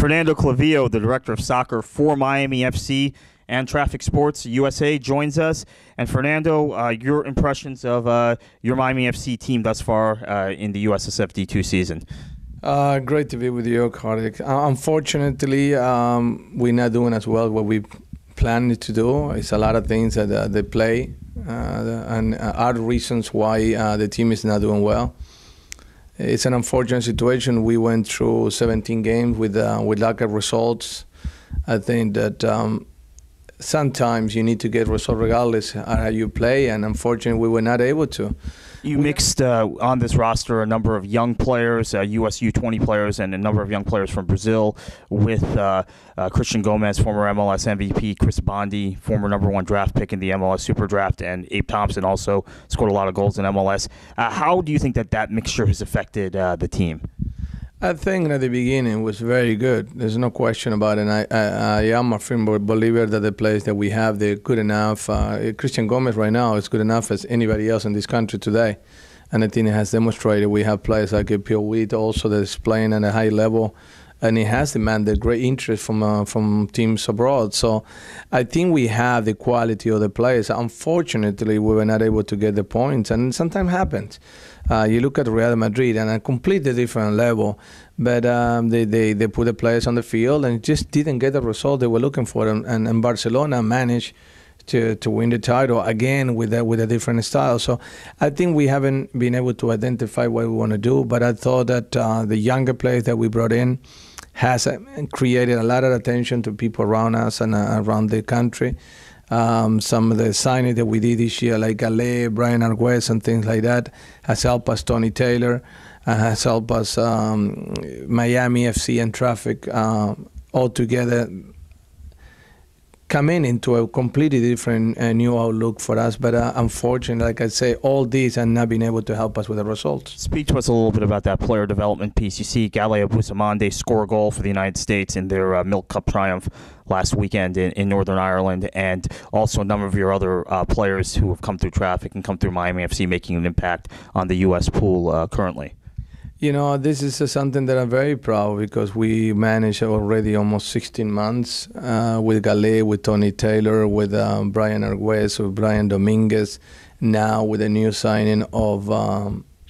Fernando Clavijo, the director of soccer for Miami FC and Traffic Sports USA, joins us. And Fernando, your impressions of your Miami FC team thus far in the USSF D2 season? Great to be with you, Kartik. Unfortunately, we're not doing as well what we planned to do. It's a lot of things that they play and are reasons why the team is not doing well. It's an unfortunate situation. We went through 17 games with lack of results. I think that sometimes you need to get results regardless of how you play, and unfortunately we were not able to. You mixed on this roster a number of young players, US U20 players, and a number of young players from Brazil with Christian Gomez, former MLS MVP, Chris Bondi, former #1 draft pick in the MLS Super Draft, and Abe Thompson also scored a lot of goals in MLS. How do you think that mixture has affected the team? I think at the beginning it was very good. There's no question about it. And I am a firm believer that the players that we have, they're good enough. Christian Gomez right now is good enough as anybody else in this country today. And I think it has demonstrated. We have players like Pio Witt also that is playing at a high level. And it has demanded great interest from teams abroad. So I think we have the quality of the players. Unfortunately, we were not able to get the points, and sometimes happens. You look at Real Madrid and a completely different level, but they put the players on the field and just didn't get the result they were looking for. And Barcelona managed to win the title again with a different style. So I think we haven't been able to identify what we want to do, but I thought that the younger players that we brought in has created a lot of attention to people around us and around the country. Some of the signings that we did this year, like Ale, Brian Arguez, and things like that, has helped us. Tony Taylor has helped us. Miami FC and Traffic all together coming into a completely different new outlook for us. But unfortunately, like I say, all these have not been able to help us with the results. Speak to us a little bit about that player development piece. You see Galea Busamande score a goal for the United States in their Milk Cup triumph last weekend in Northern Ireland, and also a number of your other players who have come through Traffic and come through Miami FC making an impact on the U.S. pool currently. You know, this is something that I'm very proud of because we managed already almost 16 months with Galé, with Tony Taylor, with Brian Arguez, with Brian Dominguez, now with a new signing of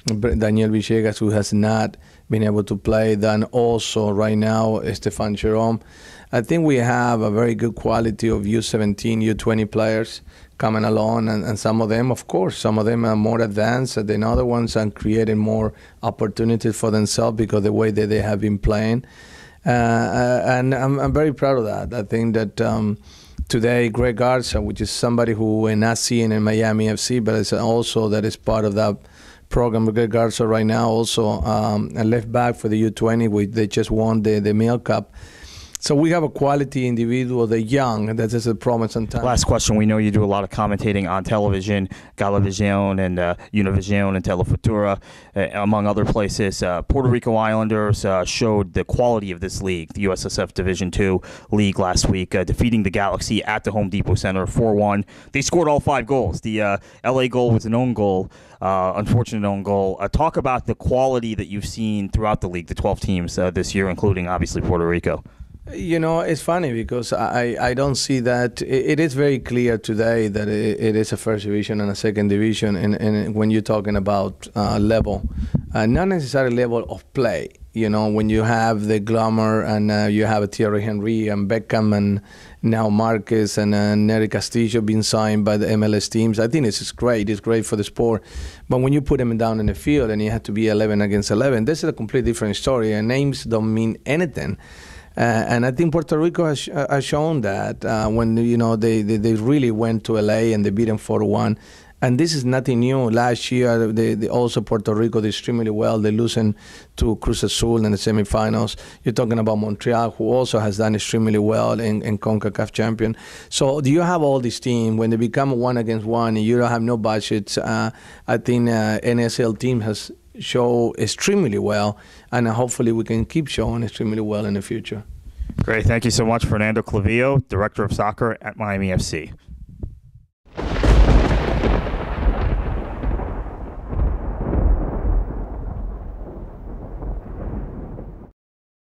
Daniel Villegas, who has not been able to play, then also right now Stefan Jerome. I think we have a very good quality of U17, U20 players coming along, and some of them, of course, some of them are more advanced than other ones and creating more opportunities for themselves because of the way that they have been playing. And I'm very proud of that. I think that today, Greg Garza, which is somebody who we're not seeing in Miami FC, but it's also that is part of that program. Greg Garza right now also a left back for the U20, they just won the Milk Cup. So we have a quality individual, they're young, and that is a promise and time. Last question. We know you do a lot of commentating on television, Galavision and Univision and Telefutura, among other places. Puerto Rico Islanders showed the quality of this league, the USSF Division II league last week, defeating the Galaxy at the Home Depot Center 4-1. They scored all 5 goals. The LA goal was an own goal, unfortunate own goal. Talk about the quality that you've seen throughout the league, the 12 teams this year, including obviously Puerto Rico. You know, it's funny because I don't see that. It is very clear today that it is a first division and a second division, and when you're talking about level, not necessarily level of play. You know, when you have the glamour and you have a Thierry Henry and Beckham and now Marquez and Nery Castillo being signed by the MLS teams, I think this is great. It's great for the sport. But when you put them down in the field and you have to be 11 against 11, this is a completely different story, and names don't mean anything. And I think Puerto Rico has shown that when they really went to LA and they beat them 4-1. And this is nothing new. Last year, they also Puerto Rico did extremely well. They losing to Cruz Azul in the semifinals. You're talking about Montreal, who also has done extremely well in CONCACAF champion. So do you have all these teams when they become 1 against 1 and you don't have no budgets? I think NSL team has show extremely well, and hopefully we can keep showing extremely well in the future. Great. Thank you so much, Fernando Clavijo, Director of Soccer at Miami FC.